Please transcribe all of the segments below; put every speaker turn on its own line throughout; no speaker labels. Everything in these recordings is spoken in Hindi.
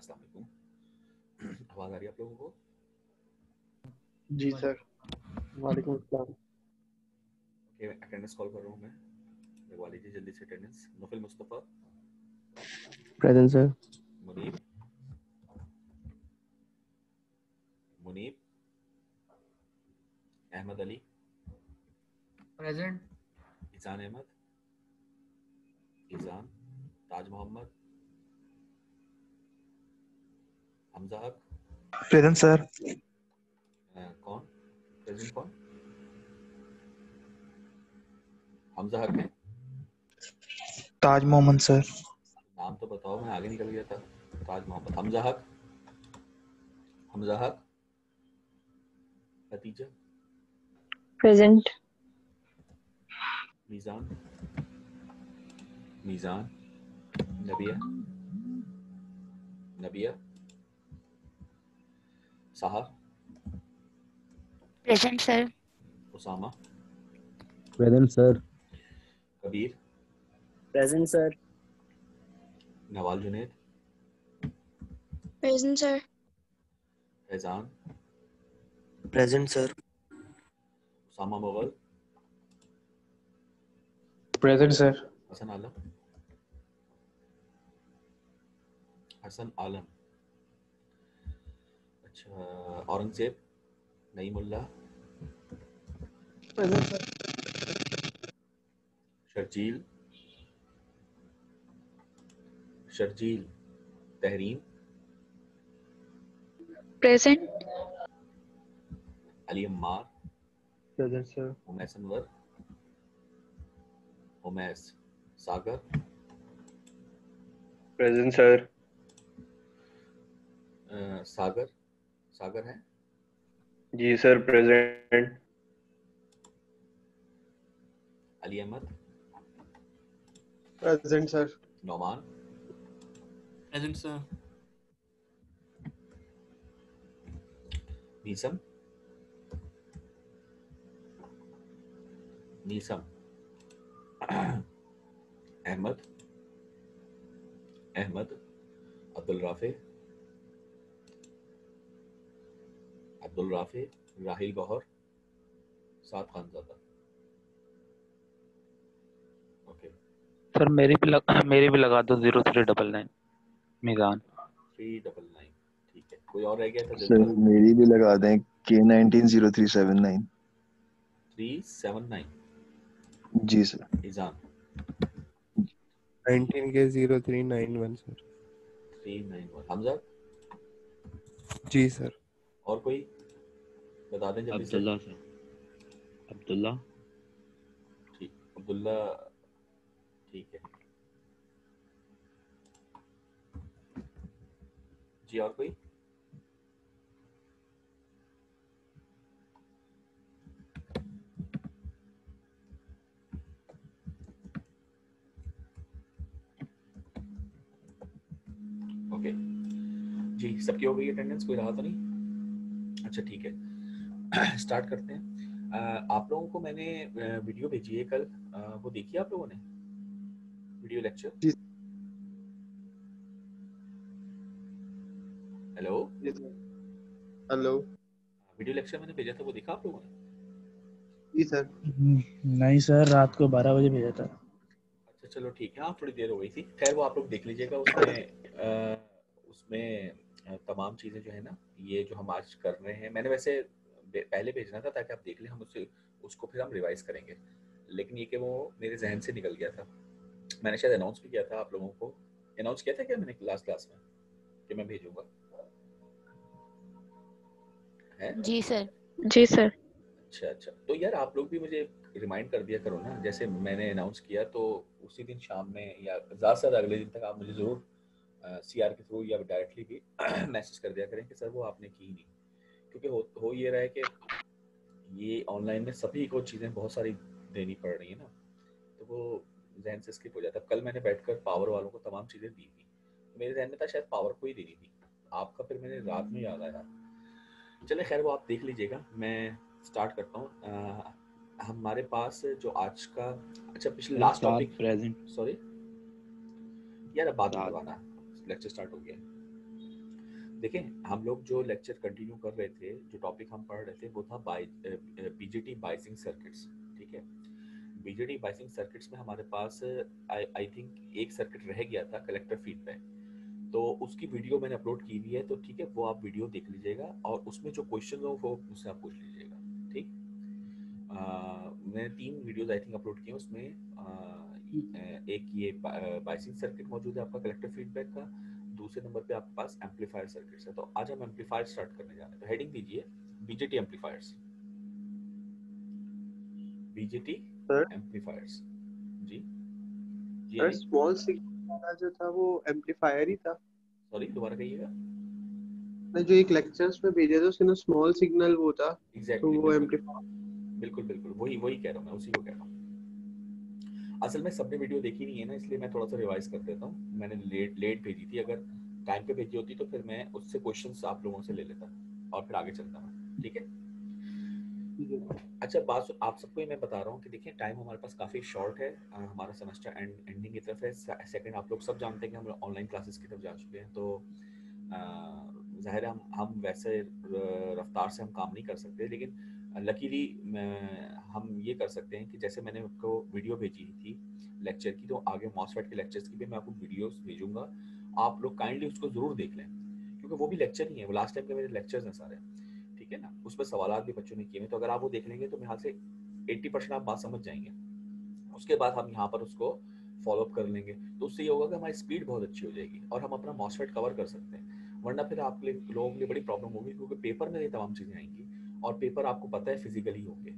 अस्सलाम वालेकुम। आवाज़ आ रही है आप लोगों को?
जी सर। वालेकुम अस्सलाम।
ओके, अटेंडेंस कॉल कर रहा हूँ मैं। लगवा लीजिए जल्दी से attendance. Naufil Mustafa,
present sir.
Muneeb, Muneeb, Ahmad Ali,
present.
Izaan Ahmad, Izaan, Taj Mohammad, Hamza Haq,
present sir.
कौन प्रेजेंट? कौन? हमजा हक है?
ताज मोहम्मद सर।
नाम तो बताओ, मैं आगे निकल गया था। ताज मोहम्मद, हमजा हक, हमजा हक, खतीजा,
प्रेजेंट।
मीज़ान, Meezan, Nabiya, Nabiya, Saha,
present sir.
Usama,
present sir.
Kabir,
present sir.
Nawal Junaid,
present sir.
Faizan,
present sir.
Usama Mughal,
present sir.
Hasan Alam, Hasan Alam, अच्छा, Aurangzeb, Naeemullah,
present sir.
Sharjeel, Sharjeel, Tahreen,
present.
Ali Ammar,
present sir.
Umais Anwar, Umais, Sagar,
present sir.
Sagar, Sagar है?
जी sir. Present.
Ali Ahmad,
present sir.
Nauman,
present sir.
Neesam, Neesam, Ahmad, Ahmad, Abdul Rafe, Abdul Rafe, Rahil Gauhar, साद खानजादा। ओके,
सर मेरी भी लगा दो 0399 मीज़ान।
399, ठीक है। कोई और रह गया था
सर
दिलकर?
मेरी भी लगा दें K190379।
379,
जी सर।
इज़ान,
19K0391 sir.
391, हमजा।
जी सर।
और कोई बता दें जल्दी से।
अब्दुल्ला सर, अब्दुल्ला।
ठीक, अब्दुल्ला, ठीक है जी। और कोई? ओके जी, सबकी हो गई अटेंडेंस? कोई रहा तो नहीं? अच्छा ठीक है, स्टार्ट करते हैं। आप लोगों को मैंने वीडियो भेजी है कल, वो देखी आप लोगों ने वीडियो लेक्चर?
जी।
Hello,
hello.
वीडियो लेक्चर मैंने भेजा था, वो देखा आप लोगों ने?
जी सर।
नहीं सर, रात को 12 बजे भेजा था।
अच्छा चलो ठीक है, हाँ थोड़ी देर हो गई थी। खैर वो आप लोग देख लीजिएगा। उसमें तमाम चीज़ें जो है ना, ये जो हम आज कर रहे हैं, मैंने वैसे पहले भेजना था ताकि आप देख लें, हम उसको फिर हम रिवाइज करेंगे, लेकिन ये कि वो मेरे जहन से निकल गया था। मैंने शायद अनाउंस भी किया था आप लोगों को। अनाउंस किया था क्या मैंने लास्ट क्लास में कि मैं भेजूंगा? है? जी सर।
जी सर।
अच्छा, तो यार आप लोग भी मुझे रिमाइंड कर दिया करो ना। जैसे मैंने अनाउंस किया तो उसी दिन शाम में या ज़्यादा से ज़्यादा अगले दिन तक आप मुझे ज़रूर CR के थ्रू या डायरेक्टली भी मैसेज कर दिया करें कि सर वो आपने की नहीं। क्योंकि हो ये रहा है कि ये ऑनलाइन में सभी को चीज़ें बहुत सारी देनी पड़ रही है ना, तो वो जहन से स्किप हो जाता है। कल मैंने बैठकर पावर वालों को तमाम चीज़ें दी थी, मेरे जहन में था शायद पावर को ही देनी थी, आपका फिर मैंने रात में याद आया। चले खैर वो आप देख लीजिएगा, मैं स्टार्ट करता हूँ। हमारे पास जो आज का, अच्छा पिछले लास्ट टॉपिक,
प्रेजेंट।
सॉरी यार अब बाद में करवाना, लेक्चर स्टार्ट हो गया। देखें, हम लोग जो लेक्चर कंटिन्यू कर रहे थे, जो टॉपिक हम पढ़ रहे थे वो था बीजेटी बाइसिंग सर्किट्स। ठीक है, बीजेटी बाइसिंग सर्किट्स में हमारे पास आई थिंक एक सर्किट रह गया था, कलेक्टर फीडबैक। तो उसकी वीडियो मैंने अपलोड की हुई है, तो ठीक है वो आप वीडियो देख लीजिएगा और उसमें जो क्वेश्चन हो वो मुझसे आप पूछ लीजिएगा। ठीक, मैंने 3 वीडियोस आई थिंक अपलोड किए, उसमें एक ये बाइसिंग सर्किट मौजूद है आपका कलेक्टर फीडबैक का, दूसरे नंबर पे आपके पास एम्पलीफायर सर्किट्स है। तो आज हम एम्पलीफायर स्टार्ट करने जा रहे हैं। तो हेडिंग दीजिए BJT amplifiers, BJT
sir
amplifiers. जी जी
सर,
जी,
स्मॉल सिग्नल वाला जो था वो एम्पलीफायर ही था।
सॉरी दोबारा कहिएगा।
मैं जो एक लेक्चर्स में भेजा था उसमें स्मॉल सिग्नल वो था, तो
एग्जैक्टली,
वो
बिल्कुल
एम्पलीफायर।
बिल्कुल बिल्कुल, वही वही कह रहा हूँ मैं, उसी को कह रहा हूँ। असल में सबने वीडियो देखी नहीं है ना, इसलिए मैं थोड़ा सा रिवाइज कर देता हूँ। मैंने लेट लेट भेजी थी, अगर टाइम पे भेजी होती तो फिर मैं उससे क्वेश्चंस आप लोगों से ले लेता और फिर आगे चलता मैं। ठीक है, अच्छा बात आप सबको मैं बता रहा हूँ कि देखिए टाइम हमारे पास काफ़ी शॉर्ट है, हमारा सेमेस्टर एंडिंग की तरफ है। सेकंड, आप लोग सब जानते हैं कि हम ऑनलाइन क्लासेस की तरफ जा चुके हैं, तो ज़ाहिर है हम वैसे रफ्तार से हम काम नहीं कर सकते, लेकिन लकीली हम ये कर सकते हैं कि जैसे मैंने आपको वीडियो भेजी थी लेक्चर की, तो आगे मॉसफेट के लेक्चर्स की भी मैं आपको वीडियोस भेजूंगा, आप लोग काइंडली उसको ज़रूर देख लें, क्योंकि वो भी लेक्चर ही है, वो लास्ट टाइम के मेरे लेक्चर्स हैं सारे। ठीक है ना, उसमें सवाल भी बच्चों ने किए हैं, तो अगर आप वो देख लेंगे तो मेरे ख्याल से 80% आप बात समझ जाएंगे। उसके बाद हम यहाँ पर उसको फॉलो अप कर लेंगे, तो उससे ये होगा कि हमारी स्पीड बहुत अच्छी हो जाएगी और हम अपना मॉसफेट कवर कर सकते हैं। वरना फिर आप लोगों के लिए बड़ी प्रॉब्लम होगी, क्योंकि पेपर में ये तमाम चीज़ें आएंगी और पेपर आपको पता है फिजिकली होंगे।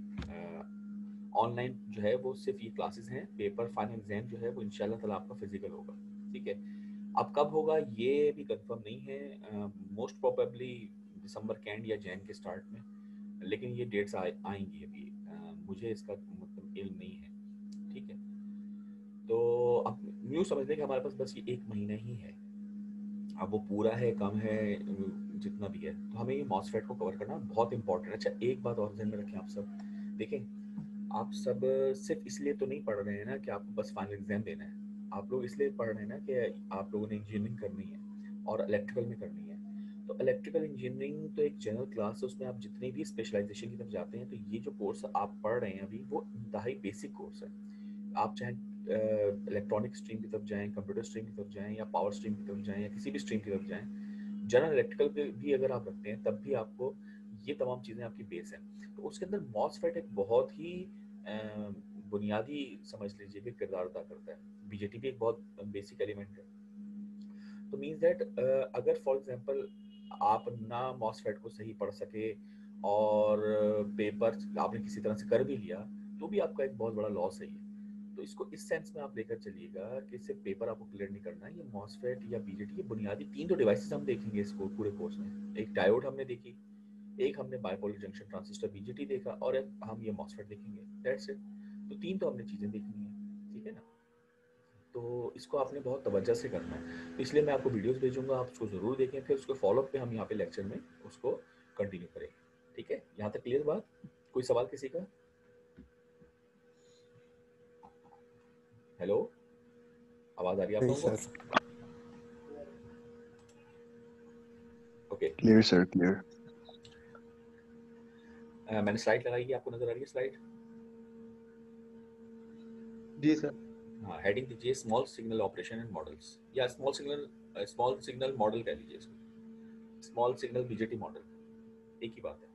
ऑनलाइन जो है वो सिर्फ ये क्लासेस हैं, पेपर फाइनल एग्जाम जो है वो इंशाल्लाह ताला आपका फिजिकल होगा। ठीक है, अब कब होगा ये भी कंफर्म नहीं है, मोस्ट प्रोबेबली दिसंबर के एंड या जैन के स्टार्ट में, लेकिन ये डेट्स आएंगी अभी, मुझे इसका मतलब इल्म नहीं है। ठीक है, तो अब न्यू समझ लें कि हमारे पास बस ये 1 महीना ही है, अब वो पूरा है कम है जितना भी है, तो हमें ये मॉसफेट को कवर करना बहुत इंपॉर्टेंट है। अच्छा एक बात और ध्यान में रखें आप सब, देखें आप सब सिर्फ इसलिए तो नहीं पढ़ रहे हैं ना कि आपको बस फाइनल एग्जाम देना है, आप लोग इसलिए पढ़ रहे हैं ना कि आप लोगों ने इंजीनियरिंग करनी है और इलेक्ट्रिकल में करनी है। तो इलेक्ट्रिकल इंजीनियरिंग तो एक जनरल क्लास है, उसमें आप जितने भी स्पेशलाइजेशन की तरफ जाते हैं, तो ये जो कोर्स आप पढ़ रहे हैं अभी वो इंतहाई बेसिक कोर्स है। आप चाहे इलेक्ट्रॉनिक स्ट्रीम की तरफ जाएं, कंप्यूटर स्ट्रीम की तरफ जाएं, या पावर स्ट्रीम की तरफ जाएं, या किसी भी स्ट्रीम की तरफ जाएं, जनरल इलेक्ट्रिकल पे भी अगर आप रखते हैं तब भी आपको ये तमाम चीज़ें आपकी बेस हैं। तो उसके अंदर मॉसफेट एक बहुत ही बुनियादी समझ लीजिए कि किरदार अदा करता है। बीजेटी भी एक बहुत बेसिक एलिमेंट है। तो मीन्स दैट अगर फॉर एग्जांपल आप ना मॉसफेट को सही पढ़ सके और पेपर आपने किसी तरह से कर भी लिया, तो भी आपका एक बहुत बड़ा लॉस है ये। तो इसको इस सेंस में आप लेकर चलिएगा कि सिर्फ पेपर आपको क्लियर नहीं करना है, ये मॉसफेट या बीजेटी ये बुनियादी 3 तो डिवाइसेस हम देखेंगे इसको पूरे कोर्स में। एक डायोड हमने देखी, एक हमने बाइपोलर जंक्शन ट्रांजिस्टर बीजेटी देखा, और एक हम ये मॉसफेट देखेंगे, दैट्स इट। तो 3 तो हमने चीज़ें देखनी है, ठीक है ना। तो इसको आपने बहुत तवज्जो से करना है, तो इसलिए मैं आपको वीडियोस भेजूंगा, आप उसको ज़रूर देखें, फिर उसको फॉलो अप पे हम यहाँ पे लेक्चर में उसको कंटिन्यू करेंगे। ठीक है, यहाँ तक क्लियर बात? कोई सवाल किसी का? हेलो, आवाज़ आ रही है आप
नहीं
लोगों
सर।
को? Okay,
clear sir, clear.
मैंने स्लाइड लगाई है, आपको नजर आ रही है स्लाइड?
जी सर।
हाँ, हेडिंग दीजिए small signal operation and models, या स्मॉल सिग्नल मॉडल कह लीजिए इसको, स्मॉल सिग्नल बीजेटी मॉडल, एक ही बात है।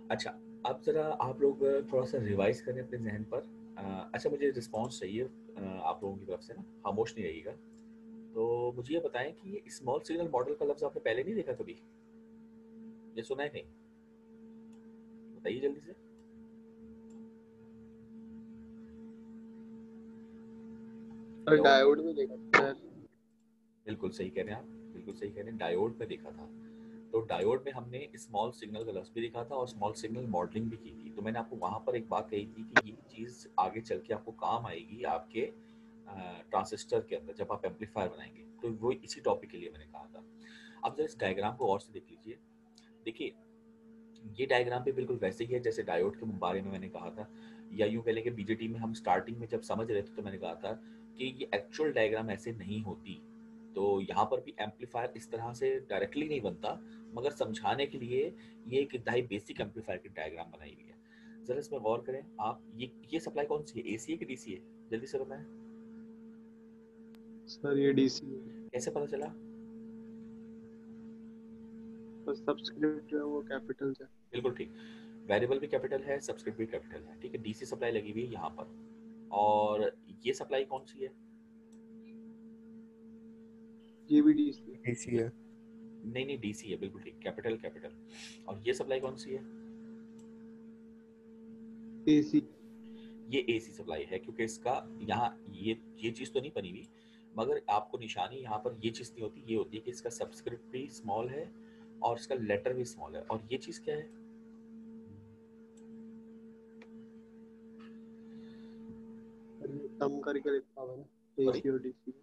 अच्छा, अब जरा आप लोग थोड़ा सा रिवाइज करें अपने जहन पर। अच्छा, मुझे रिस्पांस चाहिए आप लोगों की तरफ से ना, खामोश नहीं रहिएगा। तो मुझे ये बताएं कि ये स्मॉल सिग्नल मॉडल का लफ्ज़ आपने पहले नहीं देखा कभी, ये सुना है कहीं? बताइए जल्दी से।
और डायोड में देखा सर।
बिल्कुल सही कह रहे हैं आप, बिल्कुल सही कह रहे हैं, डायोड में देखा था। तो डायोड में हमने स्मॉल सिग्नल का लफ्ज़ भी देखा था और स्मॉल सिग्नल मॉडलिंग भी की थी। तो मैंने आपको वहाँ पर एक बात कही थी कि ये चीज़ आगे चल के आपको काम आएगी आपके ट्रांजिस्टर के अंदर जब आप एम्पलीफायर बनाएंगे, तो वो इसी टॉपिक के लिए मैंने कहा था। अब जरा इस डायग्राम को और से देख लीजिए। देखिए ये डायग्राम भी बिल्कुल वैसे ही है जैसे डायोड के बारे में मैंने कहा था, या यूँ कह लें कि बीजेटी में हम स्टार्टिंग में जब समझ रहे थे तो मैंने कहा था कि ये एक्चुअल डायग्राम ऐसे नहीं होती। तो यहाँ पर भी एम्पलीफायर इस तरह से डायरेक्टली नहीं बनता, मगर समझाने के लिए ये एक इंतहाई बेसिक एम्पलीफायर की डायग्राम बनाई हुई है। जरा इसमें गौर करें आप, ये सप्लाई कौन सी है, एसी है कि डीसी है? जल्दी से बताएं
सर ये डीसी है।
कैसे पता चला?
तो सब्सक्रिप्ट जो है वो कैपिटल है।
बिल्कुल ठीक, वेरिएबल भी कैपिटल है, सब्सक्रिप्ट भी कैपिटल है। ठीक है, डीसी सप्लाई लगी हुई है यहाँ पर, और ये सप्लाई कौन सी है?
ये भी डीसी है।
डीसी है।
नहीं डीसी है, बिल्कुल ठीक, कैपिटल कैपिटल। और ये सप्लाई कौन सी है?
एसी।
ये एसी सप्लाई है, क्योंकि इसका यहाँ ये चीज़ तो नहीं बनी हुई, मगर आपको निशानी यहाँ पर ये चीज़ नहीं होती, ये होती है कि इसका सब्सक्रिप्ट भी स्मॉल है और इसका लेटर भी स्मॉल है। और ये चीज़ क्या है?
सम करके लिखा हुआ है ना, एसी और डीसी।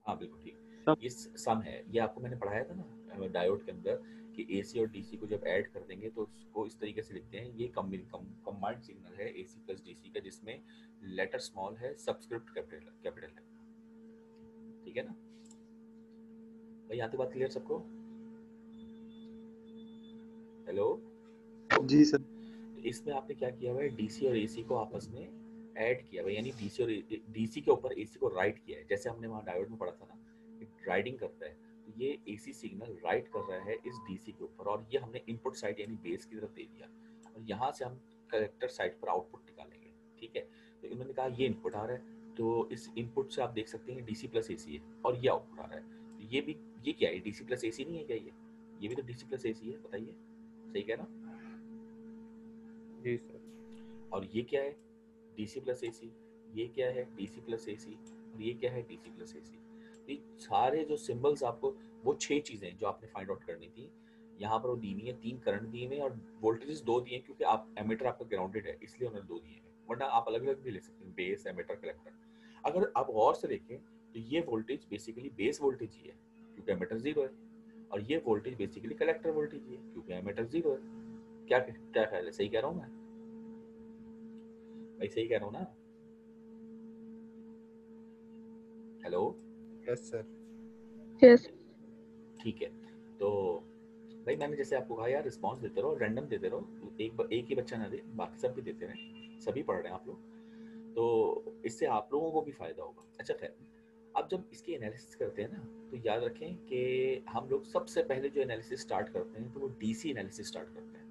हाँ बिल्कुल ठीक, ये सम है। ये आपको मैंने पढ़ाया था ना डायोड के अंदर कि एसी और डीसी को जब ऐड कर देंगे तो उसको इस तरीके से लिखते हैं, ये कंबाइंड सिग्नल है एसी प्लस डीसी का, जिसमें लेटर स्मॉल है, सब्सक्रिप्ट कैपिटल है। ठीक है ना भाई, यहाँ तक बात क्लियर सबको? हेलो
जी सर।
इसमें आपने क्या किया हुआ है, डीसी और एसी को आपस में ऐड किया हुआ है, यानी डीसी के ऊपर एसी को राइट किया है। जैसे हमने वहाँ डायोड में पढ़ा था ना, राइडिंग करता है, तो ये एसी सिग्नल राइट कर रहा है इस डीसी के ऊपर, और ये हमने इनपुट साइड यानी बेस की तरफ दे दिया, और यहाँ से हम कलेक्टर साइड पर आउटपुट निकालेंगे। ठीक है, तो इन्होंने कहा ये इनपुट आ रहा है, तो इस इनपुट से आप देख सकते हैं डीसी प्लस एसी है, और ये आउटपुट आ रहा है। तो ये क्या है, डीसी प्लस एसी नहीं है क्या? ये भी तो डीसी प्लस एसी है, बताइए सही कह ना?
जी सर।
और ये क्या है, डीसी प्लस एसी। ये क्या है, डीसी प्लस एसी। और ये क्या है, डीसी प्लस एसी। ये सारे जो सिंबल्स आपको, वो 6 चीजें जो आपने फाइंड आउट करनी थी, यहाँ पर वो दी हुई है। 3 करंट दिए हुए और वोल्टेजेस 2 दिए, क्योंकि आप एमीटर आपका ग्राउंडेड है इसलिए उन्होंने 2 दिए हैं, वरना आप अलग अलग भी ले सकते हैं, बेस, एमीटर, कलेक्टर। अगर आप गौर से देखें तो ये वोल्टेज बेसिकली बेस वोल्टेज ही है, क्योंकि एमीटर 0 है, और ये वोल्टेज बेसिकली कलेक्टर वोल्टेज ही है, क्योंकि एमीटर 0 है। क्या ख्याल है, सही कह रहा हूँ मैं भाई? सही कह रहा हूँ ना? हेलो?
Yes sir.
यस।
ठीक है, तो भाई मैंने जैसे आपको कहा यार, रिस्पांस देते रहो, रैंडम देते रहो, एक ही बच्चा ना दे, बाकी सब भी देते रहें, सभी पढ़ रहे हैं आप लोग, तो इससे आप लोगों को भी फायदा होगा। अच्छा खैर, अब जब इसकी एनालिसिस करते हैं ना, तो याद रखें कि हम लोग सबसे पहले जो एनालिसिस स्टार्ट करते हैं तो वो डीसी एनालिसिस स्टार्ट करते हैं।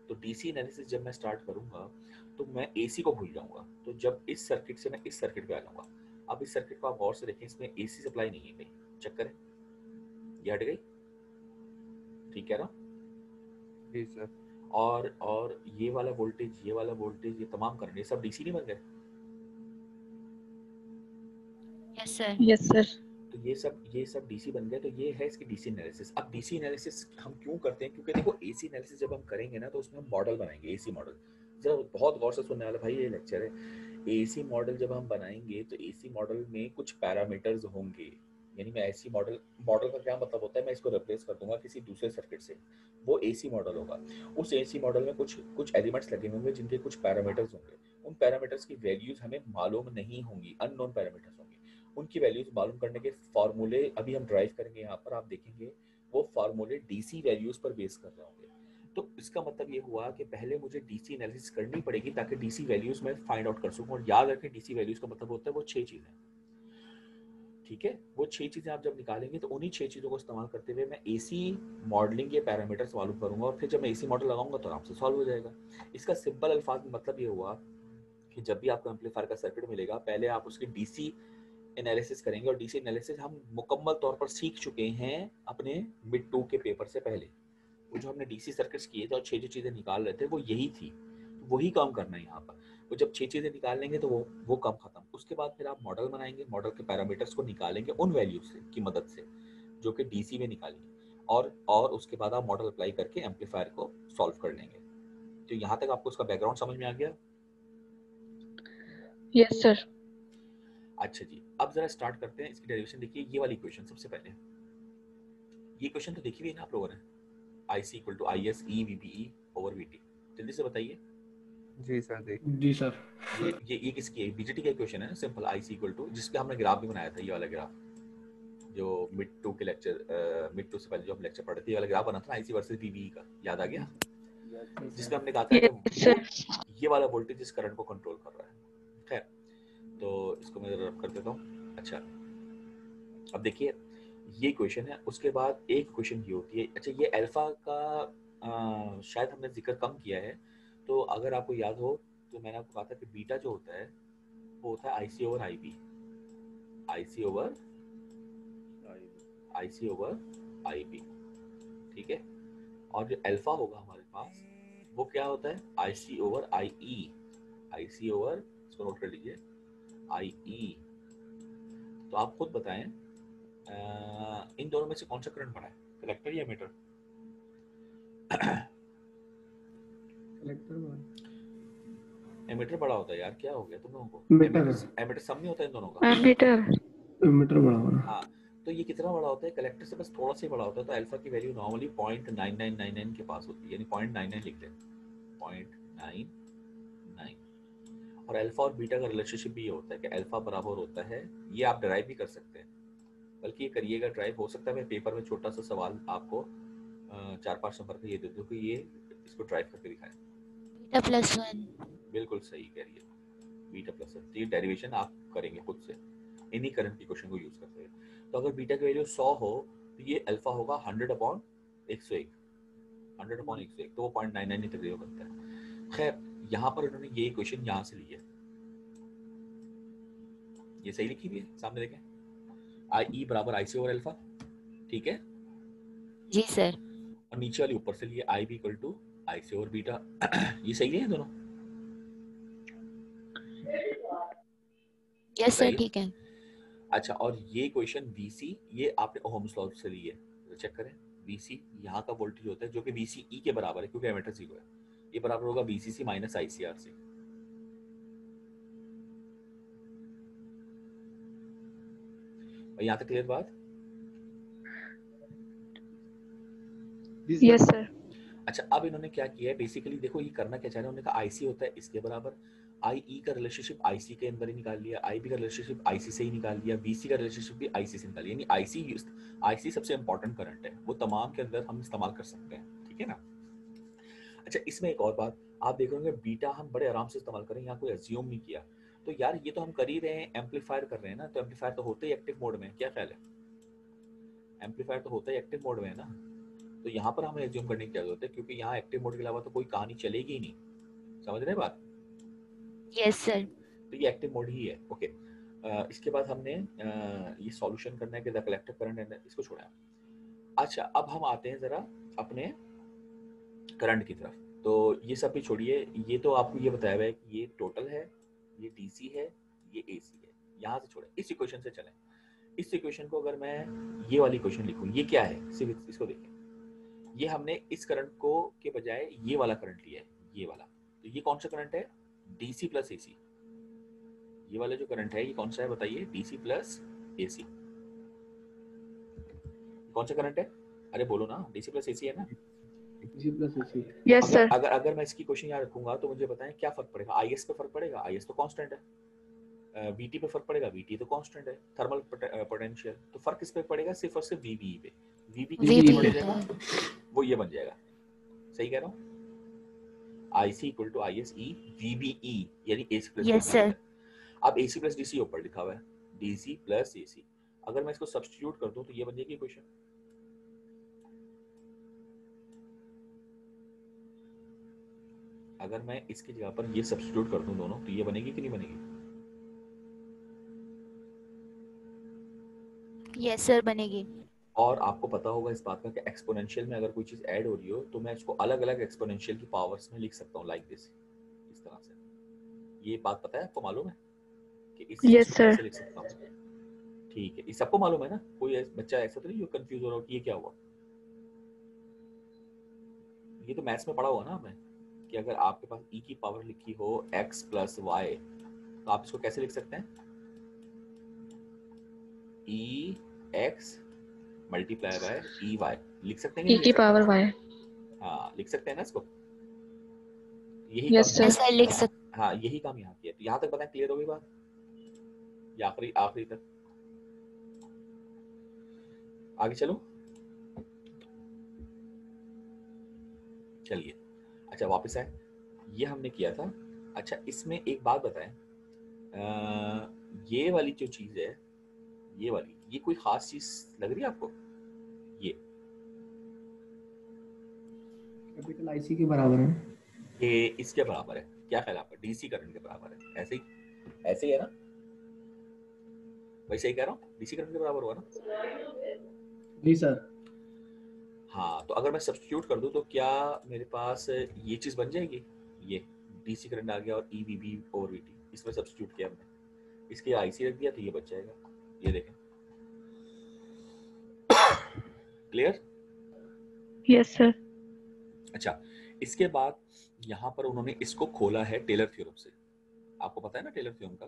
तो डीसी एनालिसिस जब मैं स्टार्ट करूंगा तो मैं एसी को भूल जाऊंगा, तो जब इस सर्किट से मैं इस सर्किट पे आ जाऊंगा। अब इस सर्किट को आप गौर से देखें, इसमें एसी सप्लाई नहीं है, कहीं चेक करें, ये हट गई, ठीक कह रहा हूँ?
जी सर।
और ये वाला वोल्टेज, ये वाला वोल्टेज, ये तमाम करंट, ये सब डीसी नहीं बन गए?
Yes sir. Yes sir.
तो ये सब डीसी बन गए, तो ये है इसकी डीसी एनालिसिस। अब डीसी एनालिसिस हम क्यों करते हैं, क्योंकि देखो एसी एनालिसिस जब हम करेंगे ना, तो उसमें हम मॉडल बनाएंगे, एसी मॉडल। जरा बहुत गौर से सुनने वाला भाई, ये लेक्चर है। एसी मॉडल जब हम बनाएंगे तो एसी मॉडल में कुछ पैरामीटर्स होंगे, यानी मैं एसी मॉडल का क्या मतलब होता है, मैं इसको रिप्लेस कर दूंगा किसी दूसरे सर्किट से, वो एसी मॉडल होगा। उस एसी मॉडल में कुछ एलिमेंट्स लगे होंगे जिनके कुछ पैरामीटर्स होंगे, उन पैरामीटर्स की वैल्यूज हमें मालूम नहीं होंगी, अननोन पैरामीटर्स होंगे। उनकी वैल्यूज मालूम करने के फार्मूले अभी हम ड्राइव करेंगे, यहाँ पर आप देखेंगे वो फार्मूले डीसी वैल्यूज पर बेस कर रहे होंगे। तो इसका मतलब ये हुआ कि पहले मुझे डीसी एनालिसिस करनी पड़ेगी ताकि डीसी वैल्यूज में फाइंड आउट कर सकूं। और याद रखें डीसी वैल्यूज का मतलब होता है वो 6 चीजें, ठीक है? वो 6 चीजें आप जब निकालेंगे तो उन्हीं 6 चीजों को इस्तेमाल करते हुए मैं एसी मॉडलिंग के पैरामीटर्स मालूम करूंगा, और फिर जब मैं एसी मॉडल लगाऊंगा तो आराम से सॉल्व हो जाएगा। इसका सिंपल अल्फाज में मतलब ये हुआ कि जब भी आपको एम्पलीफायर का सर्किट मिलेगा, पहले आप उसकी डीसी एनालिसिस करेंगे, और डीसी एनालिसिस हम मुकम्मल तौर पर सीख चुके हैं अपने मिड 2 के पेपर से पहले। वो जो हमने डीसी सर्किट्स किए थे और 6 जो चीज़ें निकाल रहे थे वो यही थी, वही काम करना है यहाँ पर। वो जब 6 चीज़ें निकाल लेंगे तो वो काम खत्म। उसके बाद फिर आप मॉडल बनाएंगे, मॉडल के पैरामीटर्स को निकालेंगे उन वैल्यूज से की मदद से जो कि डीसी में निकाली, और उसके बाद आप मॉडल अप्लाई करके एम्पलीफायर को सॉल्व कर लेंगे। तो यहाँ तक आपको उसका बैकग्राउंड समझ में आ गया?
Yes sir.
अच्छा जी, अब जरा स्टार्ट करते हैं इसकी डेरिवेशन। देखिए ये वाली इक्वेशन, सबसे पहले ये इक्वेशन तो देखी हुई है ना आप लोगों ने, IC = IS E VBE/VT। जल्दी से बताइए।
जी सर।
जी सर।
ये किसकी है? बीजेटी का इक्वेशन है ना, सिंपल। IC = जिस पे हमने ग्राफ भी बनाया था, ये वाला ग्राफ, जो मिड टू के लेक्चर, मिड टू से पहले जो हम लेक्चर पढ़े थे, ये वाला ग्राफ बना था आईसी वर्सेस वीवी का, याद आ गया? जिसमें हमने कहा था कि ये वाला वोल्टेज इस करंट को कंट्रोल कर रहा है। खैर, तो इसको मैं रब कर देता हूँ। अच्छा, अब देखिए ये क्वेश्चन है, उसके बाद एक क्वेश्चन ये होती है। अच्छा, ये अल्फा का शायद हमने जिक्र कम किया है, तो अगर आपको याद हो तो मैंने आपको कहा था कि बीटा जो होता है वो होता है IC over IB, IC over IB, ठीक है। और जो अल्फा होगा हमारे पास वो क्या होता है, IC over IE, IC over, इसको नोट कर लीजिए, आईई। तो आप खुद बताएं इन दोनों में से कौन सा करंट बड़ा है, कलेक्टर या एमिटर? एमिटर बड़ा होता है यार, क्या हो गया तुम लोगों को? एमिटर सम नहीं होता इन दोनों का,
एमिटर बड़ा होगा।
हाँ, तो ये कितना बड़ा होता है? कलेक्टर से बस थोड़ा सा ही बड़ा होता है। तो अल्फा की वैल्यू नॉर्मली 0.9999 के पास होती है, यानी 0.99 लिख लें, 0.99। और अल्फा और बीटा का रिलेशनशिप भी ये होता है कि अल्फा बराबर होता है, ये आप ड्राइव भी कर सकते हैं, बल्कि ये करिएगा ड्राइव। हो सकता है मैं पेपर में छोटा सा सवाल आपको 4-5 नंबर का ये दे दूं कि ये इसको ड्राइव करके दिखाएं।
बीटा प्लस 1,
बिल्कुल सही कह रही है, बीटा प्लस 1। ये डेरिवेशन आप करेंगे खुद से, इन्हीं करंट की क्वेश्चन को यूज करते हैं। तो अगर बीटा की वैल्यू 100 हो तो ये अल्फा होगा 100/101, 100/101, तो वो 0.99 तकरीबन बनता है। खैर, यहाँ पर इन्होंने ये क्वेश्चन यहाँ से ली है, ये सही लिखी हुई है, सामने देखें, आई ई बराबर आई सी ओवर अल्फा, ठीक है
जी सर।
और नीचे वाली ऊपर से लिए I B equal to I C over beta. ये सही है दोनों?
यस सर, ठीक है।
अच्छा, और ये क्वेश्चन VC ये आपने ओहम्स लॉ से ली है, तो चेक करें। VC यहाँ का वोल्टेज होता है जो कि VCE के बराबर है, क्योंकि एमीटर 0 है, ये बराबर होगा VCC माइनस ICRC। यहाँ तक क्लियर बात?
Yes sir.
अच्छा, अब इन्होंने क्या किया है, बेसिकली देखो ये करना क्या चाह रहे हैं, उन्होंने कहा IC होता है इसके बराबर, IE का रिलेशनशिप IC के अंदर ही निकाल लिया, IB का रिलेशनशिप IC से ही निकाल लिया, VC का रिलेशनशिप भी IC से निकाल लिया, यानी IC सबसे इंपॉर्टेंट करंट है, वो तमाम के अंदर हम इस्तेमाल कर सकते हैं, ठीक है ना। अच्छा, इसमें एक और बात आप देख रहे होंगे, बीटा हम बड़े आराम से इस्तेमाल करें, यहाँ कोई एज्यूम नहीं किया। तो यार ये तो हम कर ही रहे हैं, एम्पलीफायर कर रहे हैं ना, तो एम्पलीफायर तो होता ही एक्टिव मोड में, क्या ख्याल है? एम्पलीफायर तो होता ही एक्टिव मोड में है ना, तो यहाँ पर हमें एज्यूम करने की क्या जरूरत है, क्योंकि यहाँ एक्टिव मोड के अलावा तो कोई कहानी चलेगी ही नहीं, समझ रहे बात?
Yes sir.
तो ये एक्टिव मोड ही है, ओके। इसके बाद हमने ये सॉल्यूशन करना है कि द कलेक्टर करंट एंड इसको छोड़ा। अच्छा, अब हम आते हैं जरा अपने करंट की तरफ। तो ये सब भी छोड़िए, ये तो आपको ये बताया हुआ है कि ये टोटल है, ये डीसी है, ये एसी है, यहाँ से छोड़े, इस इक्वेशन से चलें। इस इक्वेशन को अगर मैं ये वाली इक्वेशन लिखूं, ये क्या है, सिर्फ इसको देखें, ये हमने इस करंट को के बजाय ये वाला करंट लिया है, ये वाला। तो ये कौन सा करंट है? DC plus AC. ये वाला जो करंट है ये कौन सा है बताइए? DC plus AC. कौन सा करंट है? अरे बोलो ना, डीसी प्लस एसी है ना?
DC plus AC.
Yes sir.
अगर मैं इसकी क्वेश्चन याद रखूंगा तो मुझे बताएं क्या फर्क पड़ेगा? आईएस पे फर्क पड़ेगा? आईएस तो कांस्टेंट है। वीटी पे फर्क पड़ेगा? वीटी तो कांस्टेंट है। थर्मल पोटेंशियल तो फर्क किस पे पड़ेगा? सिर्फ और सिर्फ वीवी पे। वीवी की बन जाएगा, वो ये बन जाएगा। सही कह रहा हूँ? IC equal to IS E VBE, यानी AC प्लस
यस सर।
अब AC प्लस DC ऊपर लिखा हुआ है, DC प्लस AC। अगर मैं इसको सब्स्टिट्यूट कर दूं तो ये बन जाएगी इक्वेशन। अगर मैं इसकी जगह पर ये सब्स्टिट्यूट कर दूं दोनों, तो ये बनेगी कि नहीं बनेगी?
यस सर, बनेगी।
और आपको पता होगा इस बात का कि एक्सपोनेंशियल में अगर कोई चीज ऐड हो रही हो तो मैं इसको अलग अलग एक्सपोनेंशियल की पावर्स में लिख सकता हूँ, लाइक दिस, इस तरह से। ये बात पता है आपको, मालूम है कि इस
Yes, sir.
कैसे लिख सकता हूँ? ठीक है, ये सबको मालूम है ना? कोई बच्चा ऐसा तो नहीं जो कंफ्यूज हो रहा हो कि ये क्या हुआ? ये तो मैथ्स में पढ़ा हुआ ना आपने कि अगर आपके पास e की पावर लिखी हो x प्लस वाई, तो आप इसको कैसे लिख सकते हैं? e x multiply by E Y लिख सकते हैं?
e की पावर y।
हाँ, लिख सकते हैं ना इसको? यही
यस
काम
सर, लिख सकते।
हाँ, यही काम यहाँ किया। तो यहाँ तक बताएं, क्लियर हो गई बात? या आखिरी तक? आगे चलो, चलिए। अच्छा वापस आए, ये हमने किया था। अच्छा इसमें एक बात बताएं, ये वाली जो चीज है, ये वाली, ये कोई खास चीज लग रही है आपको? ये
कैपिटल आईसी के बराबर है।
ये इसके बराबर है, क्या ख्याल है आपका? डीसी करंट के बराबर है, ऐसे ही है ना? वैसे ही कह रहा हूँ, डीसी करंट के बराबर हुआ ना?
जी सर।
हाँ, तो अगर मैं सब्स्टिट्यूट कर दूं तो क्या मेरे पास ये चीज बन जाएगी? ये डीसी करंट आ गया और ईवीबी ओवर वीटी, इसमें सब्स्टिट्यूट किया हमने, इसके आईसी रख दिया तो ये बच जाएगा। ये देखें, क्लियर?
Yes sir.
अच्छा, इसके बाद यहाँ पर उन्होंने इसको खोला है टेलर थ्योरम से। आपको पता है ना टेलर थ्योरम का?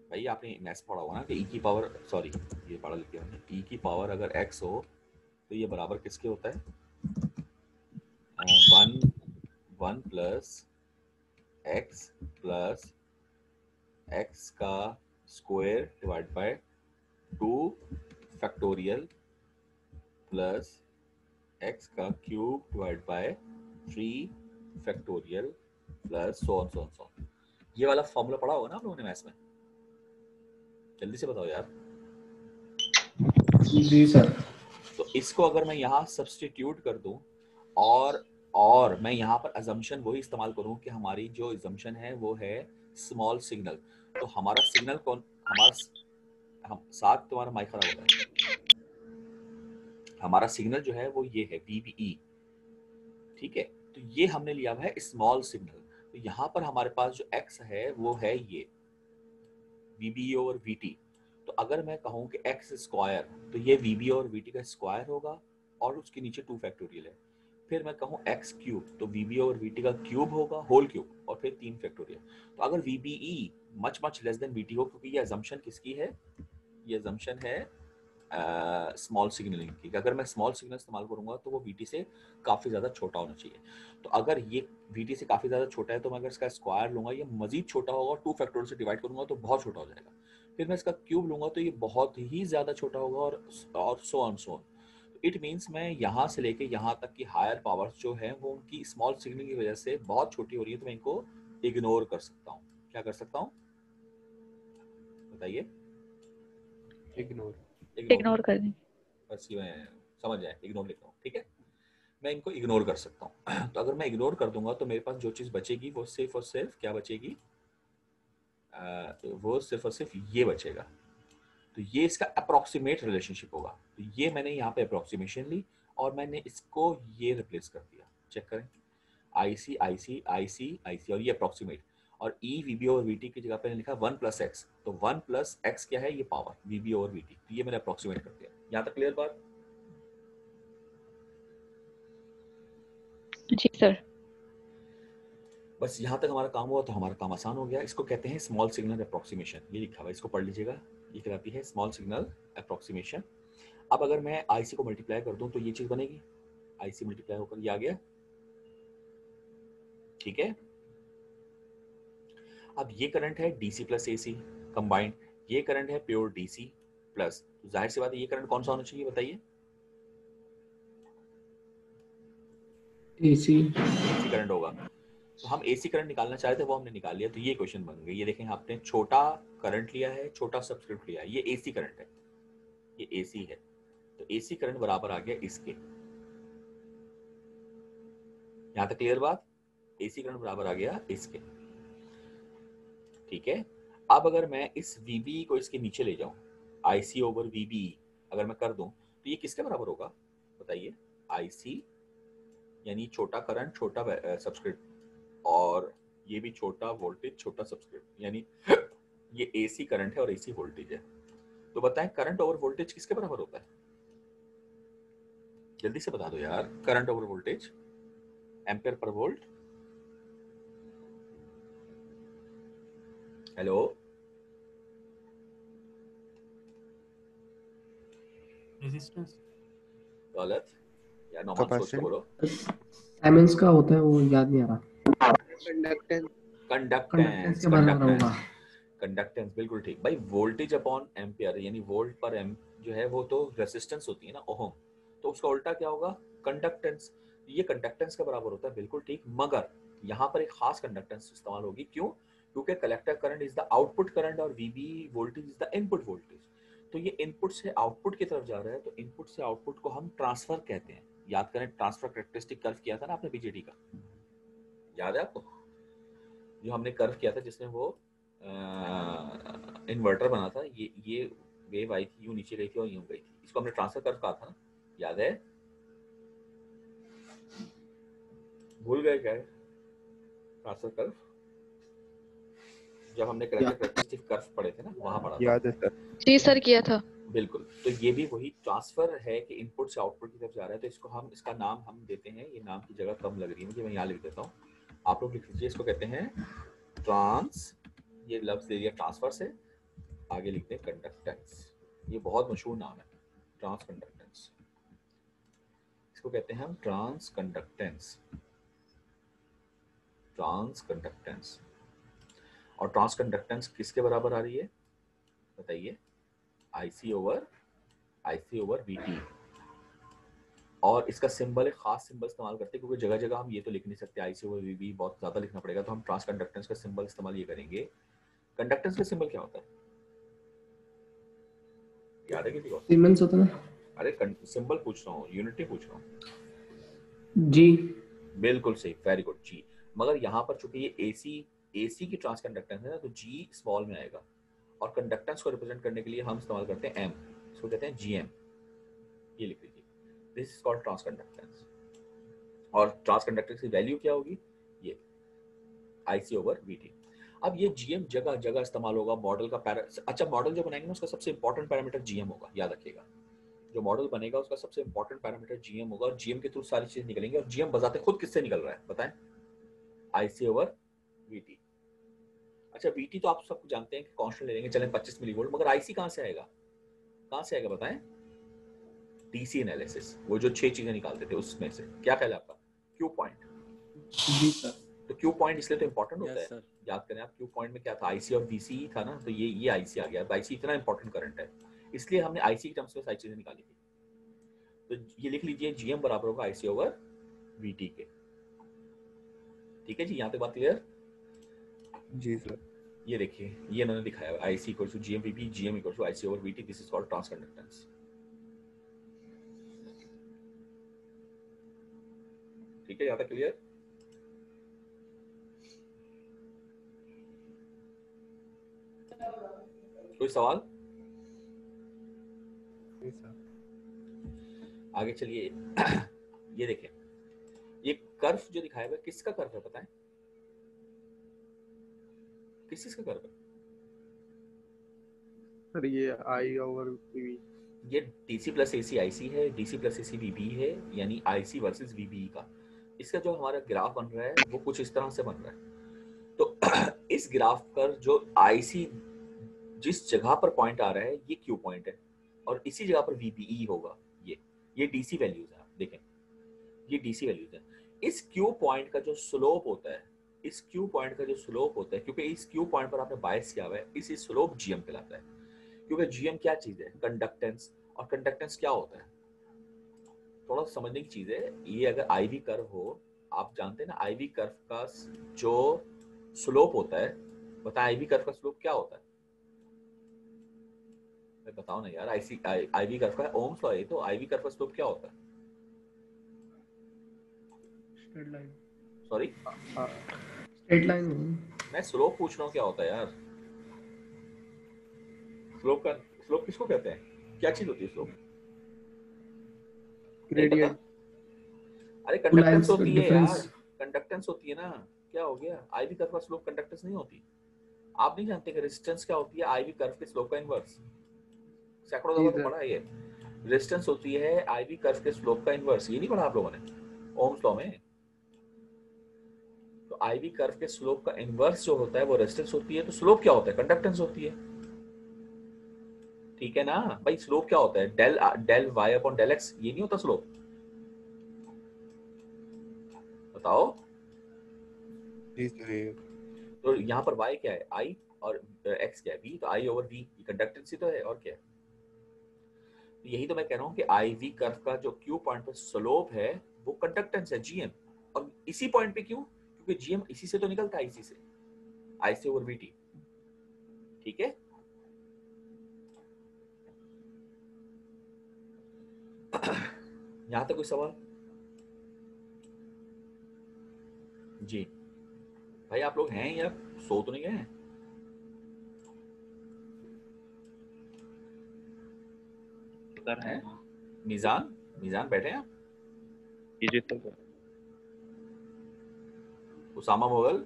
भाई आपने मैथ्स पढ़ा होगा ना कि ई की पावर, सॉरी ये पढ़ा लिखा हमने, ई की पावर अगर x हो तो ये बराबर किसके होता है? 1 प्लस x का square divide by 2 factorial plus x का cube divide by 3 factorial plus so on. ये वाला फॉर्मूला पढ़ा होगा ना आप लोगों ने मैथ्स में? जल्दी से बताओ यार।
जी सर।
तो इसको अगर मैं यहाँ सब्स्टिट्यूट कर दूं और मैं यहाँ पर अजम्पशन वही इस्तेमाल करूं कि हमारी जो अजम्पशन है वो है स्मॉल सिग्नल, तो हमारा सिग्नल कौन, हम साथ, तुम्हारा माइक खराब हो रहा है, हमारा सिग्नल जो है वो ये है VBE, ठीक है? तो ये हमने लिया हुआ है स्मॉल सिग्नल। तो यहाँ पर हमारे पास जो x है वो है ये VBE ओवर VT। तो अगर मैं कहूँ कि x स्क्वायर, तो ये VBE और VT का स्क्वायर होगा और उसके नीचे 2 फैक्टोरियल है। फिर मैं कहूँ x क्यूब, तो VBE और VT का क्यूब होगा, होल क्यूब, और फिर 3 फैक्टोरियल। तो अगर VBE much less than VT हो, क्योंकि ये अजम्पशन किसकी है? ये अजम्पशन है स्मॉल सिग्नलिंग की। अगर मैं स्मॉल सिग्नल इस्तेमाल करूंगा तो वो VT से काफ़ी ज़्यादा छोटा होना चाहिए। तो अगर ये VT से काफ़ी ज़्यादा छोटा है तो मैं अगर इसका स्क्वायर लूंगा ये मजीद छोटा होगा, 2 फैक्टोरियल से डिवाइड करूंगा तो बहुत छोटा हो जाएगा। फिर मैं इसका क्यूब लूंगा तो ये बहुत ही ज़्यादा छोटा होगा, और सो ऑन। इट मीन्स मैं यहाँ से लेके यहाँ तक की हायर पावर्स जो है वो उनकी स्मॉल सिग्नलिंग की वजह से बहुत छोटी हो रही है, तो मैं इनको इग्नोर कर सकता हूँ। क्या कर सकता हूँ बताइए?
इग्नोर कर दें।
बस ये मैं समझ जाए, इग्नोर लिख रहा हूँ, ठीक है? मैं इनको इग्नोर कर सकता हूँ। तो अगर मैं इग्नोर कर दूंगा तो मेरे पास जो चीज़ बचेगी वो सिर्फ और सिर्फ क्या बचेगी? वो सिर्फ और सिर्फ ये बचेगा। तो ये इसका अप्रॉक्सीमेट रिलेशनशिप होगा। तो ये मैंने यहाँ पे अप्रॉक्सीमेशन ली और मैंने इसको ये रिप्लेस कर दिया। चेक करें, IC और ये अप्रॉक्सीमेट, और E VB और VT की जगह पे लिखा 1 प्लस एक्स। तो 1 प्लस एक्स क्या है? ये पावर VB और VT। तो ये मैंने अप्रॉक्सीमेट कर दिया। यहाँ तक क्लियर बात?
जी सर।
बस यहाँ तक हमारा काम हुआ तो हमारा काम आसान हो गया। इसको कहते हैं स्मॉल सिग्नल अप्रॉक्सीमेशन। ये लिखा हुआ है, इसको पढ़ लीजिएगा। ये कहलाती है स्मॉल सिग्नल अप्रॉक्सीमेशन। अब अगर मैं IC को मल्टीप्लाई कर दूं तो ये चीज़ बनेगी, IC मल्टीप्लाई होकर ये आ गया, ठीक है? अब ये करंट है DC प्लस AC कंबाइंड, ये करंट है प्योर DC प्लस। तो जाहिर सी बात है ये करंट कौन सा होना चाहिए बताइए?
AC
करंट होगा। तो हम AC करंट निकालना चाहते थे, वो हमने निकाल लिया। तो ये क्वेश्चन बन गया। ये देखें, आपने छोटा करंट लिया है, छोटा सबस्क्रिप्ट लिया है, ये AC करंट है, ये AC है। तो AC करंट बराबर आ गया इसके। यहां तक क्लियर बात? AC करंट बराबर आ गया इसके, ठीक है? अब अगर मैं इस VB को इसके नीचे ले जाऊं, IC ओवर VB अगर मैं कर दूं तो ये किसके बराबर होगा बताइए? IC यानी छोटा करंट छोटा सबस्क्रिप्ट, और ये भी छोटा वोल्टेज छोटा सबस्क्रिप्ट, यानी ये AC करंट है और AC वोल्टेज है। तो बताएं करंट ओवर वोल्टेज किसके बराबर होता है? जल्दी से बता दो यार। Current over voltage ampere per volt. Hello,
resistance.
गलत यार, नॉर्मल सोच के बोलो।
साइमंस का होता है, वो याद नहीं आ रहा।
कंडक्टेंस।
कंडक्टेंस के बराबर होगा।
कंडक्टेंस, बिल्कुल ठीक भाई। वोल्टेज अपॉन एम्पियर यानी वोल्ट पर एम जो है वो तो रेजिस्टेंस होती है ना, ओहम, तो उसका उल्टा क्या होगा, कंडक्टेंस। ये कंडक्टेंस के बराबर होता है, बिल्कुल ठीक। मगर यहाँ पर एक खास कंडक्टेंस इस्तेमाल होगी, क्यों? क्योंकि collector current is the output current और VB voltage is the input voltage. तो ये इनपुट से आउटपुट की तरफ जा रहा है, तो इनपुट से आउटपुट को हम ट्रांसफर कहते हैं। याद करें, ट्रांसफर कैरेक्टरिस्टिक कर्व किया था ना आपने बीजेटी का, याद है आपको? जो हमने कर्व किया था जिसमें वो इन्वर्टर बना था, ये वेव आई थी, यूं नीचे गई थी और यूं गई थी, इसको हमने ट्रांसफर कर्व कहा था ना, याद है? भूल गए क्या? ट्रांसफर कर्व जब हमने कैरेक्टरिस्टिक कर्व पढ़े थे ना, वहां पढ़ा था।
याद है सर।
जी सर किया था।
बिल्कुल, तो ये भी वही ट्रांसफर है कि इनपुट से आउटपुट की तरफ जा रहा है, तो इसको हम, इसका नाम हम देते हैं, ये नाम की जगह कम लग रही है मुझे, मैं यहाँ लिख देता हूँ, आप लोग लिख लीजिए, इसको कहते हैं ट्रांस, ये लफ्ज ले लिया ट्रांसफर से, आगे लिखते हैं कंडक्टेंस। ये बहुत मशहूर नाम है, ट्रांस कंडक्टेंस, इसको कहते हैं हम ट्रांस कंडक्टेंस, ट्रांस कंडक्टेंस। और ट्रांस कंडक्टेंस किसके बराबर आ रही है बताइए? IC over VT। और इसका सिंबल, एक खास सिंबल इस्तेमाल करते हैं, क्योंकि जगह जगह हम ये तो लिख नहीं सकते, IC ओवर VB बहुत ज्यादा लिखना पड़ेगा, तो हम ट्रांस कंडक्टेंस का सिंबल इस्तेमाल ये करेंगे। कंडक्टेंस का सिंबल क्या होता है, याद है किसी को?
सीमेंस होता है ना?
अरे सिंबल पूछ रहा हूँ, यूनिट नहीं पूछ रहा हूँ।
जी,
बिल्कुल सही, वेरी गुड, जी। मगर यहाँ पर चूंकि ये AC की ट्रांस कंडक्टेंस है ना, तो G स्मॉल में आएगा, और कंडक्टेंस को रिप्रेजेंट करने के लिए हम इस्तेमाल करते हैं M, इसको कहते हैं GM, ये लिख लीजिए, this is called transconductance. और ट्रांस कंडक्टेंस की वैल्यू क्या होगी? ये IC ओवर VT। अब ये GM जगह जगह इस्तेमाल होगा, मॉडल का अच्छा, मॉडल जो बनाएंगे ना उसका सबसे इंपॉर्टेंट पैरामीटर GM होगा, याद रखिएगा, जो मॉडल बनेगा उसका सबसे इंपॉर्टेंट पैरामीटर GM होगा, और GM के थ्रू सारी चीज निकलेंगी। और GM बजाते खुद किससे निकल रहा है बताएं? IC over VT। अच्छा, VT तो आप सब जानते हैं कि कांस्टेंट ले लेंगे, चलें 25 मिलीवोल्ट, मगर IC कहां से आएगा? कहां से आएगा बताएं? DC एनालिसिस, वो जो 6 चीजें निकालते थे उसमें से, क्या ख्याल है आपका? Q point.
जी सर।
तो क्यू पॉइंट इसलिए तो इंपॉर्टेंट होता है, याद करें आप, क्यू पॉइंट में क्या था? IC और VC ही था ना, तो ये IC आ गया। तो IC इतना इंपॉर्टेंट करंट है, इसलिए हमने IC की टर्म्स में सारी चीजें निकाली थी। तो ये लिख लीजिए, GM बराबर होगा IC ओवर VT के। ठीक है जी, यहाँ तक बात क्लियर?
जी सर।
ये देखिए, ये इन्होंने दिखाया है, IC equal to GM VP, GM इक्वल टू IC over VT, this is called transconductance. ठीक है, यहाँ तक क्लियर? कोई सवाल?
जी सर।
आगे चलिए। ये देखें, ये कर्व जो दिखाया हुआ है किसका कर्व है बताएं? किस चीज का कर्व है?
सर ये I ओवर VB।
ये DC प्लस AC IC है, DC प्लस AC VB है, यानी IC वर्सेस VB का। इसका जो हमारा ग्राफ बन रहा है वो कुछ इस तरह से बन रहा है। तो इस ग्राफ पर जो IC जिस जगह पर पॉइंट आ रहा है ये Q पॉइंट है, और इसी जगह पर VBE होगा। ये DC वैल्यूज है, देखें ये DC वैल्यूज है। इस Q पॉइंट का जो स्लोप होता है, इस Q पॉइंट का जो स्लोप होता है, क्योंकि इस Q पॉइंट पर आपने बायस किया हुआ है, इस स्लोप GM कहलाता है। क्योंकि GM क्या चीज है? कंडक्टेंस। और कंडक्टेंस क्या होता है? थोड़ा समझने की चीज है ये। अगर IV कर्व हो, आप जानते हैं ना IV कर्व का जो स्लोप होता है, बताएं IV कर्व का स्लोप क्या होता है? बताओ ना यार, IV कर्व का ओम्स लॉ है, तो IV कर्व का स्लोप क्या होता है?
Straight line.
Sorry,
straight line.
मैं स्लोप पूछ रहा हूँ क्या होता है यार? स्लोप किसको कहते हैं? क्या चीज होती है स्लोप?
ग्रेडियंट।
अरे कंडक्टेंस होती है यार, कंडक्टेंस होती है ना। क्या हो गया? IV कर्व का स्लोप कंडक्टेंस नहीं होती। आप नहीं जानते कि रेजिस्टेंस क्या होती है? IV कर्व के स्लोप का इनवर्स। सैकड़ों दफा तो पढ़ा है ये। रेजिस्टेंस होती है IV कर्व के स्लोप का इनवर्स। ये नहीं पढ़ा आप लोगों ने ओम्स लॉ में? तो IV कर्व के स्लोप का इनवर्स जो होता है वो रेजिस्टेंस होती है। तो स्लोप क्या होता है? कंडक्टेंस होती है। ठीक है ना भाई? स्लोप क्या होता है? Del y upon del x, ये नहीं होता स्लोप? बताओ।
जी सर।
तो यहाँ पर y क्या है? I और x क्या है, v, तो i ओवर v कंडक्टेंसी तो है, और क्या है। तो यही तो मैं कह रहा हूँ कि आई वी कर्व का जो क्यू पॉइंट पर स्लोप है वो कंडक्टेंस है gm, और इसी पॉइंट पे क्यों, क्योंकि gm इसी से तो निकलता है, इसी से, i से ओवर vt। ठीक है, यहां तक कोई सवाल? जी भाई आप लोग हैं या सो तो नहीं गए हैं? हैं? मीजान, मीजान बैठे हैं आप?
जी सर।
उसामा मुगल,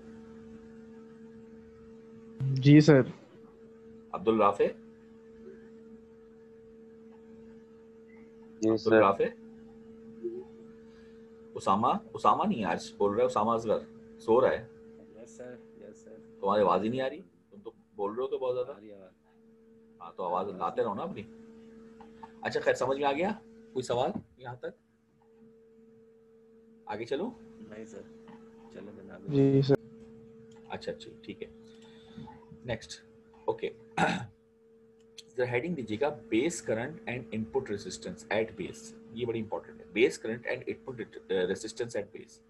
जी सर।
अब्दुल राफे,
जी
अब्दुल
सर।
राफे, उसामा, उसामा नहीं आज बोल रहा है, उसामा असगर सो रहा है।
Yes sir, yes sir.
तुम्हारी आवाज ही नहीं आ रही, तुम तो बोल रहे हो तो बहुत ज्यादा।
आ रही आवाज।
हाँ तो आवाज लाते रहो ना अपनी। अच्छा खैर, समझ में आ गया? कोई सवाल यहाँ तक? आगे चलो।
नहीं सर, चलो मैं आगे।
जी सर।
अच्छा अच्छा ठीक है, नेक्स्ट। ओके, जरा हेडिंग दीजिएगा, base current and input resistance at base. ये बड़ी इंपॉर्टेंट है, base current and input resistance at base.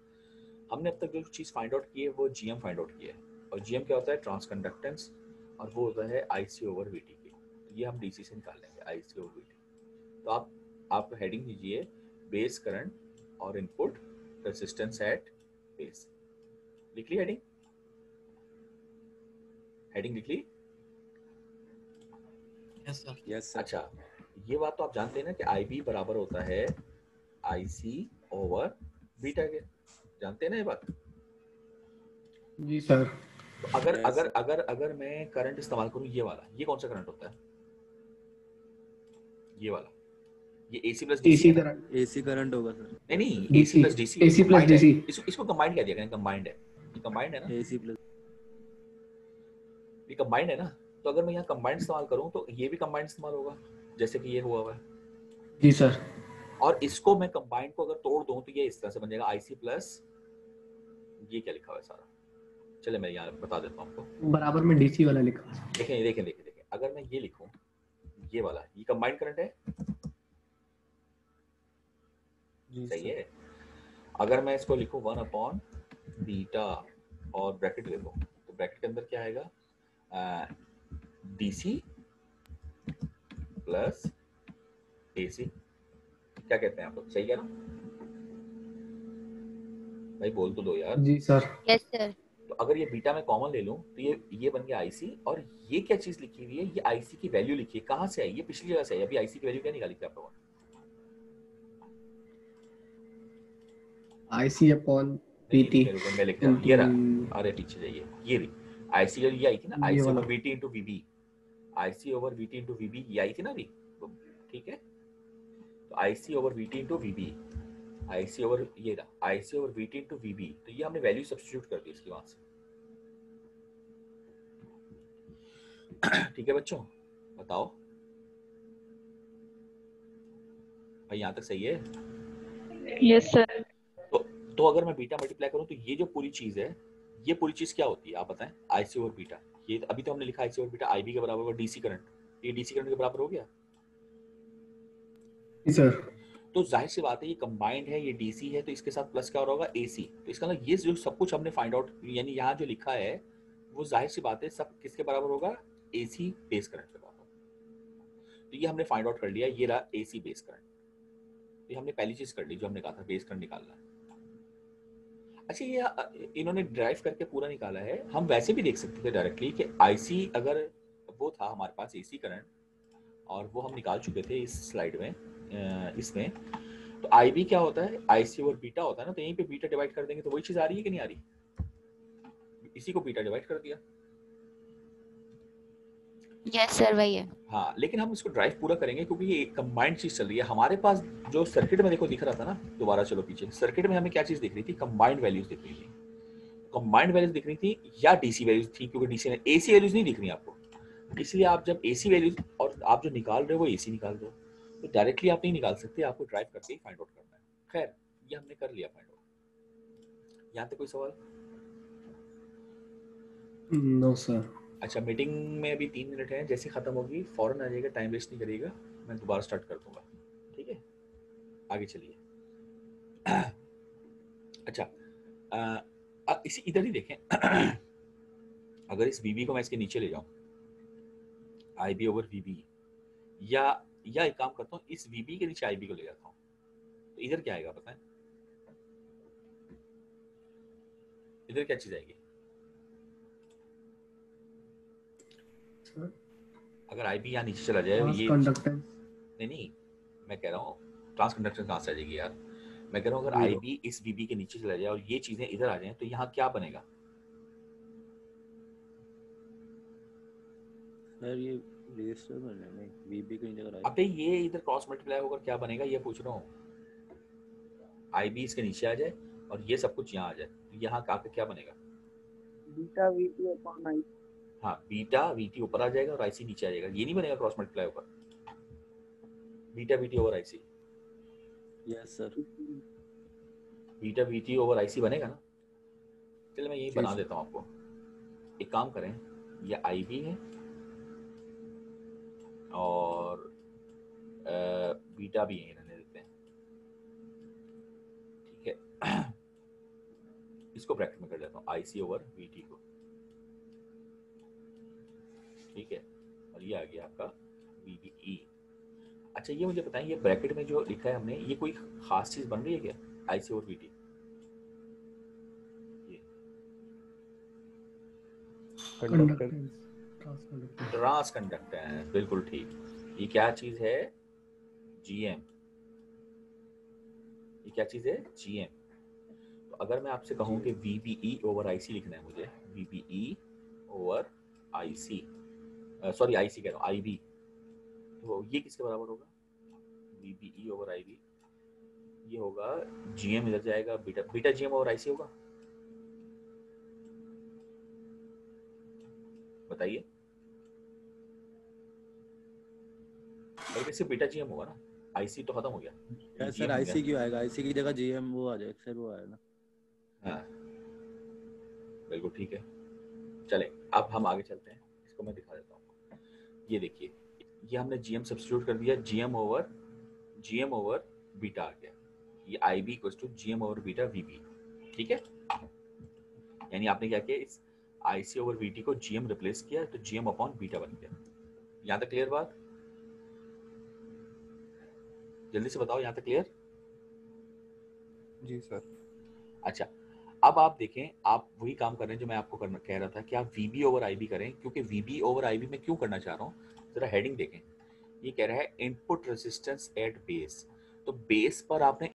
हमने अब तक जो चीज़ फाइंड आउट की है वो जीएम फाइंड आउट की है, और जीएम क्या होता है, ट्रांसकंडक्टेंस, और वो होता है आईसी ओवर वीटी के। तो ये हम डीसी से निकाल लेंगे, आईसी ओवर वीटी। तो आप हेडिंग दीजिए, बेस करंट और इनपुट रेजिस्टेंस एट बेस। लिख ली हेडिंग? हेडिंग लिख ली?
Yes sir.
Yes sir.
अच्छा, ये बात तो आप जानते हैं ना कि आई बी बराबर होता है आई सी ओवर बीटा के, जानते हैं ना ये बात?
जी सर।
तो अगर
Yes,
अगर
sir.
अगर अगर मैं करंट इस्तेमाल करूं ये वाला, ये कौन सा करंट होता है? ये वाला, ये AC प्लस डीसी
एसी
है ना?
करंट।
एसी करंट होगा सर।
नहीं नहीं, AC
DC
plus DC,
AC plus DC.
इसको कंबाइंड कर दिया करें, कंबाइंड है, ये कंबाइंड है ना,
एसी प्लस।
ये कंबाइंड है ना। तो अगर मैं यहाँ कंबाइंड इस्तेमाल करूं तो ये भी कंबाइंड इस्तेमाल होगा, जैसे कि ये हुआ हुआ है।
जी सर।
और इसको मैं कंबाइंड को अगर तोड़ दूं तो ये इस तरह से बन जाएगा IC प्लस, ये क्या लिखा हुआ है सारा, चले मैं यहाँ बता देता हूँ आपको।
बराबर में डीसी वाला लिखा।
देखें देखें देखें देखें, अगर मैं ये लिखूं, ये वाला, ये कंबाइंड करंट है, सही है। अगर मैं इसको लिखूं 1 अपॉन बीटा और ब्रैकेट ले लूं, तो ब्रैकेट के अंदर क्या आएगा, DC प्लस AC। क्या कहते हैं आप लोग, सही कह रहा हूं भाई? बोल तो दो यार।
जी सर।
Yes sir.
तो अगर ये बीटा में कॉमन ले लूं तो ये बन गया IC, और ये क्या चीज लिखी हुई है, ये IC की वैल्यू लिखी है, कहां से आई? ये पिछली जगह से आई। अभी IC की वैल्यू क्या निकाली थी आप लोगों ने?
IC upon BT.
मैं लिख रहा हूं, ये रहा, अरे पीछे जाइए, ये रही IC की ये आई थी ना, IC over VT into VB, IC over VT into VB, ये आई थी ना अभी, ठीक है। तो IC over VT into VB, IC over, ये रहा IC over VT into VB, तो ये हमने वैल्यू सब्स्टिट्यूट कर दी इसकी वहां से। ठीक है बच्चों, बताओ भाई, यहाँ तक सही है?
Yes sir.
तो अगर मैं बीटा मल्टीप्लाई करूं तो ये जो पूरी चीज है, ये पूरी चीज क्या होती है आप बताएं? IC ओवर बीटा, ये अभी तो हमने लिखा IC ओवर बीटा IB के बराबर होगा DC करंट, ये DC करंट के बराबर हो गया।
जी सर।
तो जाहिर सी बात है ये कंबाइंड है, ये DC है, तो इसके साथ प्लस क्या हो रहा होगा, AC। तो इसका मतलब ये जो सब कुछ हमने फाइंड आउट, यानी यहाँ जो लिखा है वो जाहिर सी बात है सब किसके बराबर होगा, AC बेस करंट के बराबर। तो ये हमने फाइंड आउट कर लिया, ये रहा AC बेस करंट। तो ये हमने पहली चीज कर ली जो हमने कहा था, बेस करंट निकालना है। अच्छा, ये इन्होंने ड्राइव करके पूरा निकाला है। हम वैसे भी देख सकते थे डायरेक्टली कि IC अगर वो था हमारे पास AC करंट, और वो हम निकाल चुके थे इस स्लाइड में, इसमें। तो IB क्या होता है, IC ओवर बीटा होता है ना, तो यहीं पे बीटा डिवाइड कर देंगे तो वही चीज आ रही है कि नहीं आ रही? इसी को बीटा डिवाइड कर दिया।
यस सर, वही है।
हाँ, लेकिन हम इसको ड्राइव पूरा करेंगे क्योंकि ये कंबाइंड चीज चल रही है हमारे पास। जो सर्किट में देखो दिख रहा था ना, दोबारा चलो पीछे, सर्किट में हमें क्या चीज दिख रही थी, कंबाइंड वैल्यूज दिख रही थी। कंबाइंड वैल्यूज दिख रही थी या DC वैल्यूज थी, क्योंकि DC में AC वैल्यूज नहीं दिख रही आपको, इसलिए आप जब AC वैल्यूज और आप जो निकाल रहे हो वो AC निकाल रहे हो, तो डायरेक्टली आप नहीं निकाल सकते, आपको ड्राइव करके ही फाइंड आउट करना है। खैर, ये हमने कर लिया फाइंड आउट। यहाँ तक कोई सवाल?
No sir.
अच्छा, मीटिंग में अभी 3 मिनट हैं, जैसे खत्म होगी फौरन आ जाइएगा, टाइम वेस्ट नहीं करिएगा, मैं दोबारा स्टार्ट कर दूंगा, ठीक है? आगे चलिए। अच्छा, इसी इधर ही देखें। अगर इस वीबी को मैं इसके नीचे ले जाऊं, आईबी ओवर वीबी, या एक काम करता हूं, इस वीबी के नीचे आईबी को ले जाता हूं, तो इधर क्या आएगा बताएं? इधर क्या चीज आएगी? अगर आईबी यहाँ नीचे चला जाए, ये नहीं, मैं कह रहा हूँ ट्रांस कंडक्टेंस कहाँ से आ जाएगी यार? मैं कह रहा हूँ अगर आईबी इस वीबी के नीचे चला जाए और ये चीजें इधर आ जाएं, तो यहाँ क्या बनेगा?
सर ये रजिस्टर बनना है, नहीं वीबी की जगह आएगा।
अबे ये इधर क्रॉस मल्टीप्लाई होकर क्या बनेगा ये पूछ रहा हूँ। आईबी इसके नीचे आ जाए और ये सब कुछ यहाँ आ जाए, तो यहाँ आके क्या बनेगा?
Beta VT upon I.
हाँ, बीटा वीटी ऊपर आ जाएगा और आईसी नीचे आ जाएगा, ये नहीं बनेगा क्रॉस मल्टीप्लाई होकर? Beta VT over IC.
Yes sir.
Beta VT over IC बनेगा ना? चलिए मैं यही बना देता हूँ आपको। एक काम करें, ये आईबी है और बीटा भी यहीं रहने देते हैं, ठीक है? इसको ब्रैकेट में कर देता हूँ, आईसी ओवर वीटी को, ठीक है? और ये आ गया आपका वीबीई। अच्छा ये मुझे बताएं, ये ब्रैकेट में जो लिखा है हमने, ये कोई खास चीज बन रही है क्या? IC over VT, transconductance, बिल्कुल ठीक। ये क्या चीज है? जीएम। ये क्या चीज है? जीएम। तो अगर मैं आपसे कहूं कि वीबीई ओवर आईसी लिखना है मुझे, VBE over IC, sorry IC कह रहा हूं, आईबी, तो ये किसके बराबर होगा? वीबीई ओवर आईबी, ये होगा जीएम इधर जाएगा, beta, beta GM over IC होगा, बताइए? बल्कि सिर्फ बीटा जीएम होगा ना, आईसी तो खत्म हो गया।
यस सर, आईसी क्यों आएगा? आईसी की जगह जीएम वो आ जाएगा, सर वो आएगा।
हाँ बिल्कुल ठीक है। चले अब हम आगे चलते हैं, इसको मैं दिखा देता हूँ। ये देखिए, ये हमने जीएम सब्स्टिट्यूट कर दिया, जीएम ओवर बीटा आ गया, ये IB equals to gm over beta VB, ठीक है? यानी आपने क्या किया, इस आईसी ओवर वीटी को जीएम रिप्लेस किया, तो जीएम अपॉन बीटा बन गया। यहाँ तक क्लियर बात? जल्दी से बताओ, यहाँ तक क्लियर?
जी सर।
अच्छा, अब आप देखें, आप वही काम कर रहे हैं जो मैं आपको कह रहा था कि आप वीबी ओवर आईबी करें, क्योंकि वीबी ओवर आईबी में क्यों करना चाह रहा हूँ, जरा हेडिंग देखें। ये कह रहा है इनपुट रेजिस्टेंस एट बेस, तो बेस पर आपने